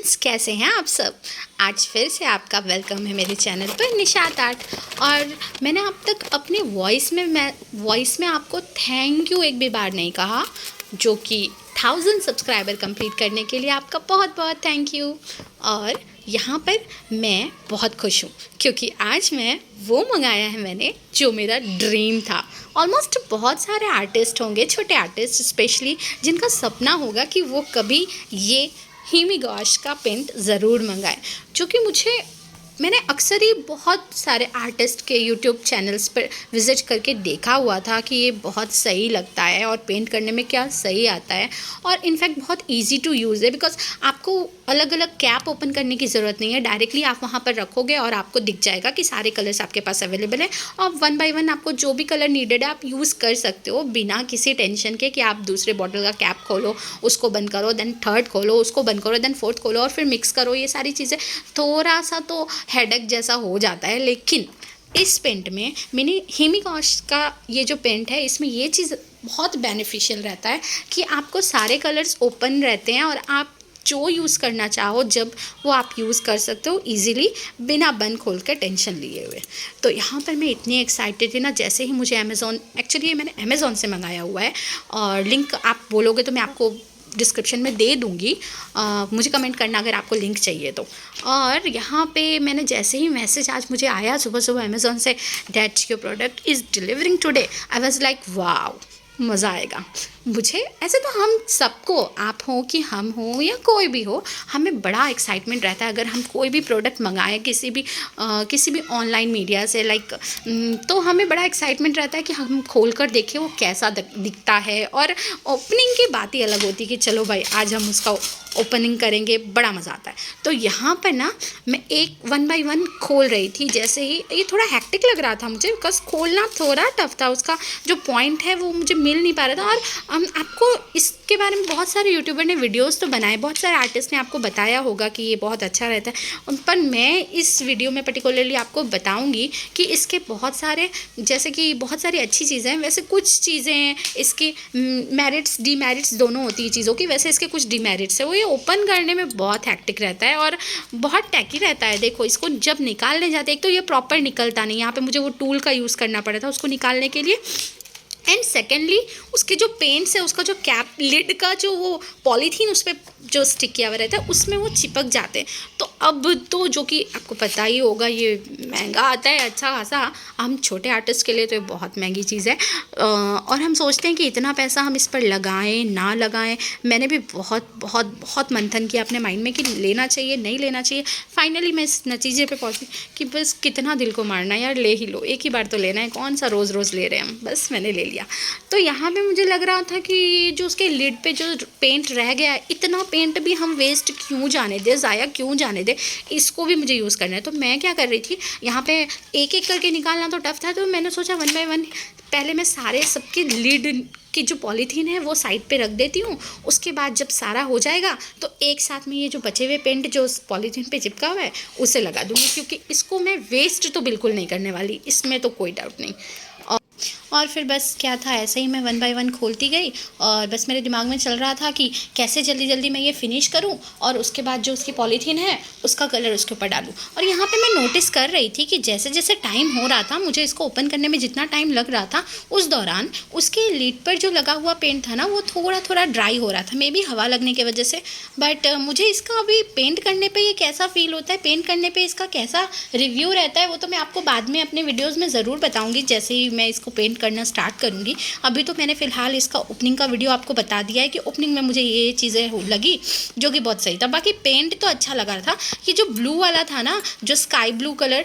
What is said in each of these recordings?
Friends, कैसे हैं आप सब। आज फिर से आपका वेलकम है मेरे चैनल पर निशात आर्ट। और मैंने अब तक अपने वॉइस में आपको थैंक यू एक भी बार नहीं कहा, जो कि 1000 सब्सक्राइबर कंप्लीट करने के लिए आपका बहुत बहुत थैंक यू। और यहाँ पर मैं बहुत खुश हूँ क्योंकि आज मैं वो मंगाया है मैंने जो मेरा ड्रीम था। ऑलमोस्ट बहुत सारे आर्टिस्ट होंगे, छोटे आर्टिस्ट स्पेशली, जिनका सपना होगा कि वो कभी ये हिमी गॉश का पेंट ज़रूर मंगाए, जो कि मैंने अक्सर ही बहुत सारे आर्टिस्ट के यूट्यूब चैनल्स पर विज़िट करके देखा हुआ था कि ये बहुत सही लगता है और पेंट करने में क्या सही आता है। और इनफैक्ट बहुत इजी टू यूज़ है, बिकॉज आपको अलग अलग कैप ओपन करने की ज़रूरत नहीं है। डायरेक्टली आप वहाँ पर रखोगे और आपको दिख जाएगा कि सारे कलर्स आपके पास अवेलेबल है, और 1 बाय 1 आपको जो भी कलर नीडेड है आप यूज़ कर सकते हो बिना किसी टेंशन के कि आप दूसरे बॉटल का कैप खोलो, उसको बंद करो, देन थर्ड खोलो, उसको बंद करो, देन फोर्थ खोलो और फिर मिक्स करो। ये सारी चीज़ें थोड़ा सा तो हेडेक जैसा हो जाता है। लेकिन इस पेंट में मिनी हिमी गॉश का ये जो पेंट है, इसमें ये चीज़ बहुत बेनिफिशियल रहता है कि आपको सारे कलर्स ओपन रहते हैं और आप जो यूज़ करना चाहो जब वो आप यूज़ कर सकते हो ईज़िली, बिना बंद खोल कर टेंशन लिए हुए। तो यहाँ पर मैं इतनी एक्साइटेड थी ना, जैसे ही मुझे एक्चुअली ये मैंने अमेज़ॉन से मंगाया हुआ है, और लिंक आप बोलोगे तो मैं आपको डिस्क्रिप्शन में दे दूँगी। मुझे कमेंट करना अगर आपको लिंक चाहिए तो। और यहाँ पे मैंने जैसे ही मैसेज आज मुझे आया सुबह सुबह अमेज़ॉन से, that your product is delivering today, I was like wow, मज़ा आएगा। मुझे ऐसे तो हम सबको, आप हो कि हम हो या कोई भी हो, हमें बड़ा एक्साइटमेंट रहता है अगर हम कोई भी प्रोडक्ट मंगाएं किसी भी ऑनलाइन मीडिया से, लाइक तो हमें बड़ा एक्साइटमेंट रहता है कि हम खोल कर देखें वो कैसा दिखता है। और ओपनिंग की बात ही अलग होती है कि चलो भाई आज हम उसका ओपनिंग करेंगे, बड़ा मज़ा आता है। तो यहाँ पर ना मैं एक 1 बाय 1 खोल रही थी। जैसे ही ये थोड़ा हैक्टिक लग रहा था मुझे, बिकॉज खोलना थोड़ा टफ था, उसका जो पॉइंट है वो मुझे मिल नहीं पा रहा था। और आपको इसके बारे में बहुत सारे यूट्यूबर ने वीडियोस तो बनाए, बहुत सारे आर्टिस्ट ने आपको बताया होगा कि ये बहुत अच्छा रहता है, पर मैं इस वीडियो में पर्टिकुलरली आपको बताऊंगी कि इसके बहुत सारे, जैसे कि बहुत सारी अच्छी चीज़ें हैं, वैसे कुछ चीज़ें इसकी मेरिट्स डीमेरिट्स दोनों होती है चीज़ों की। वैसे इसके कुछ डीमेरिट्स है, वो ये ओपन करने में बहुत हैक्टिक रहता है और बहुत टैकी रहता है। देखो इसको जब निकालने जाते, एक तो ये प्रॉपर निकलता नहीं, यहाँ पे मुझे वो टूल का यूज़ करना पड़ा था उसको निकालने के लिए। एंड सेकेंडली उसके जो पेंट्स है, उसका जो कैप लिड का जो वो पॉलीथीन उस पर जो स्टिक किया हुआ रहता है, उसमें वो चिपक जाते हैं। तो अब तो, जो कि आपको पता ही होगा, ये महंगा आता है अच्छा खासा। हम छोटे आर्टिस्ट के लिए तो ये बहुत महंगी चीज़ है, और हम सोचते हैं कि इतना पैसा हम इस पर लगाएं ना लगाएं। मैंने भी बहुत बहुत बहुत मंथन किया अपने माइंड में कि लेना चाहिए नहीं लेना चाहिए। फाइनली मैं इस नतीजे पे पहुंची कि बस कितना दिल को मारना है यार, ले ही लो, एक ही बार तो लेना है, कौन सा रोज़ रोज़ ले रहे हैं हम। बस मैंने ले लिया। तो यहाँ पे मुझे लग रहा था कि जो उसके लिड पे जो पेंट रह गया है, इतना पेंट भी हम वेस्ट क्यों जाने दें, ज़ाया क्यों जाने दें, इसको भी मुझे यूज़ करना है। तो मैं क्या कर रही थी, यहाँ पे एक एक करके निकालना तो टफ था, तो मैंने सोचा 1 बाय 1 पहले मैं सारे सबके लिड की जो पॉलीथीन है वो साइड पे रख देती हूँ। उसके बाद जब सारा हो जाएगा तो एक साथ में ये जो बचे हुए पेंट जो उस पॉलीथीन पे चिपका हुआ है उसे लगा दूँगी, क्योंकि इसको मैं वेस्ट तो बिल्कुल नहीं करने वाली, इसमें तो कोई डाउट नहीं। और फिर बस क्या था, ऐसे ही मैं 1 बाय 1 खोलती गई और बस मेरे दिमाग में चल रहा था कि कैसे जल्दी जल्दी मैं ये फिनिश करूं और उसके बाद जो उसकी पॉलीथीन है उसका कलर उसके ऊपर डालूं। और यहाँ पे मैं नोटिस कर रही थी कि जैसे जैसे टाइम हो रहा था, मुझे इसको ओपन करने में जितना टाइम लग रहा था, उस दौरान उसके लिड पर जो लगा हुआ पेंट था ना, वो थोड़ा थोड़ा ड्राई हो रहा था, मे बी हवा लगने की वजह से। बट मुझे इसका अभी पेंट करने पर ये कैसा फील होता है, पेंट करने पर इसका कैसा रिव्यू रहता है, वो तो मैं आपको बाद में अपने वीडियोज़ में ज़रूर बताऊँगी जैसे ही मैं इसको पेंट करना स्टार्ट करूँगी। अभी तो मैंने फ़िलहाल इसका ओपनिंग का वीडियो आपको बता दिया है कि ओपनिंग में मुझे ये चीज़ें लगी जो कि बहुत सही था। बाकी पेंट तो अच्छा लगा था। ये जो ब्लू वाला था ना, जो स्काई ब्लू कलर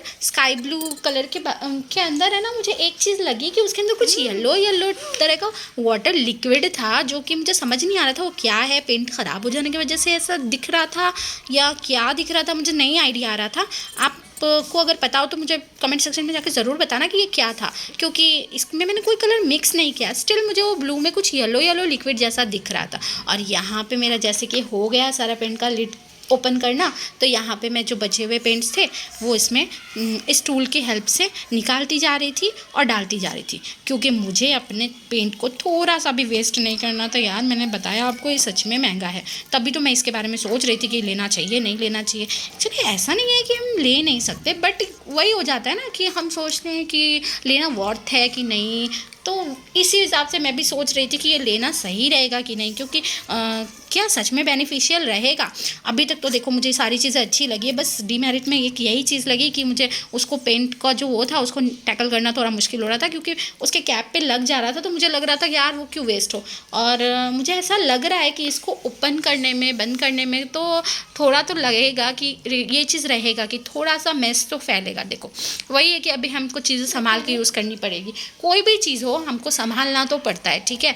के अंदर है ना, मुझे एक चीज़ लगी कि उसके अंदर कुछ येलो तरह का वाटर लिक्विड था, जो कि मुझे समझ नहीं आ रहा था वो क्या है। पेंट ख़राब हो जाने की वजह से ऐसा दिख रहा था या क्या दिख रहा था, मुझे नहीं आइडिया आ रहा था। आपको अगर पता हो तो मुझे कमेंट सेक्शन में जाकर ज़रूर बताना कि ये क्या था, क्योंकि इसमें मैंने कोई कलर मिक्स नहीं किया। स्टिल मुझे वो ब्लू में कुछ येलो लिक्विड जैसा दिख रहा था। और यहाँ पे मेरा जैसे कि हो गया सारा पेंट का लिड ओपन करना, तो यहाँ पे मैं जो बचे हुए पेंट्स थे वो इसमें इस टूल की हेल्प से निकालती जा रही थी और डालती जा रही थी, क्योंकि मुझे अपने पेंट को थोड़ा सा भी वेस्ट नहीं करना था। यार मैंने बताया आपको ये सच में महंगा है, तभी तो मैं इसके बारे में सोच रही थी कि लेना चाहिए नहीं लेना चाहिए। एक्चुअली ऐसा नहीं है कि हम ले नहीं सकते, बट वही हो जाता है ना कि हम सोचते हैं कि लेना वर्थ है कि नहीं। तो इसी हिसाब से मैं भी सोच रही थी कि ये लेना सही रहेगा कि नहीं, क्योंकि क्या सच में बेनिफिशियल रहेगा। अभी तक तो देखो मुझे सारी चीज़ें अच्छी लगी है, बस डीमेरिट में एक यही चीज़ लगी कि मुझे उसको पेंट का जो वो था उसको टैकल करना थोड़ा मुश्किल हो रहा था, क्योंकि उसके कैप पे लग जा रहा था, तो मुझे लग रहा था कि यार वो क्यों वेस्ट हो। और मुझे ऐसा लग रहा है कि इसको ओपन करने में, बंद करने में तो थोड़ा तो लगेगा कि ये चीज़ रहेगा कि थोड़ा सा मेस तो फैलेगा। देखो वही है कि अभी हमको चीज़ें संभाल के यूज़ करनी पड़ेगी। कोई भी चीज़ हो हमको संभालना तो पड़ता है, ठीक है।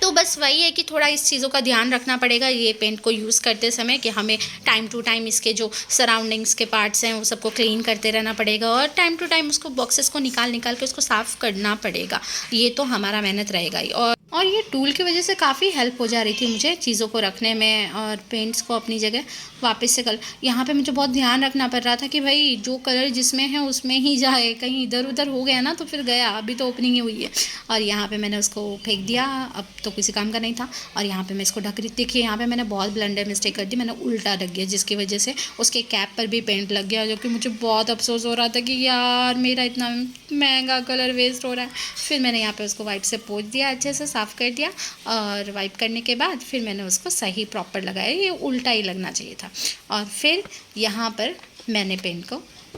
तो बस वही है कि थोड़ा इस चीज़ों का ध्यान रखना पड़ेगा ये पेंट को यूज़ करते समय, कि हमें टाइम टू टाइम इसके जो सराउंडिंग्स के पार्ट्स हैं वो सबको क्लीन करते रहना पड़ेगा, और टाइम टू टाइम उसको बॉक्सेस को निकाल के उसको साफ़ करना पड़ेगा। ये तो हमारा मेहनत रहेगा ही। और ये टूल की वजह से काफ़ी हेल्प हो जा रही थी मुझे चीज़ों को रखने में, और पेंट्स को अपनी जगह वापस से यहाँ पे मुझे बहुत ध्यान रखना पड़ रहा था कि भाई जो कलर जिसमें है उसमें ही जाए, कहीं इधर उधर हो गया ना तो फिर गया। अभी तो ओपनिंग ही हुई है और यहाँ पे मैंने उसको फेंक दिया, अब तो किसी काम का नहीं था। और यहाँ पे मैं इसको ढक रही, देखिए यहाँ पे मैंने बहुत ब्लंडर मिस्टेक कर दी, मैंने उल्टा रख दिया, जिसकी वजह से उसके कैप पर भी पेंट लग गया, जो कि मुझे बहुत अफसोस हो रहा था कि यार मेरा इतना महंगा कलर वेस्ट हो रहा है। फिर मैंने यहाँ पे उसको वाइप से पोंछ दिया, अच्छे से साफ़ कर दिया, और वाइप करने के बाद फिर मैंने उसको सही प्रॉपर लगाया, ये उल्टा ही लगना चाहिए था। और फिर यहाँ पर मैंने पेंट को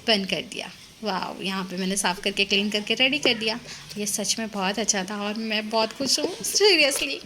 बंद कर दिया। वाह, यहाँ पे मैंने साफ़ करके क्लीन करके रेडी कर दिया। ये सच में बहुत अच्छा था और मैं बहुत खुश हूँ सीरियसली।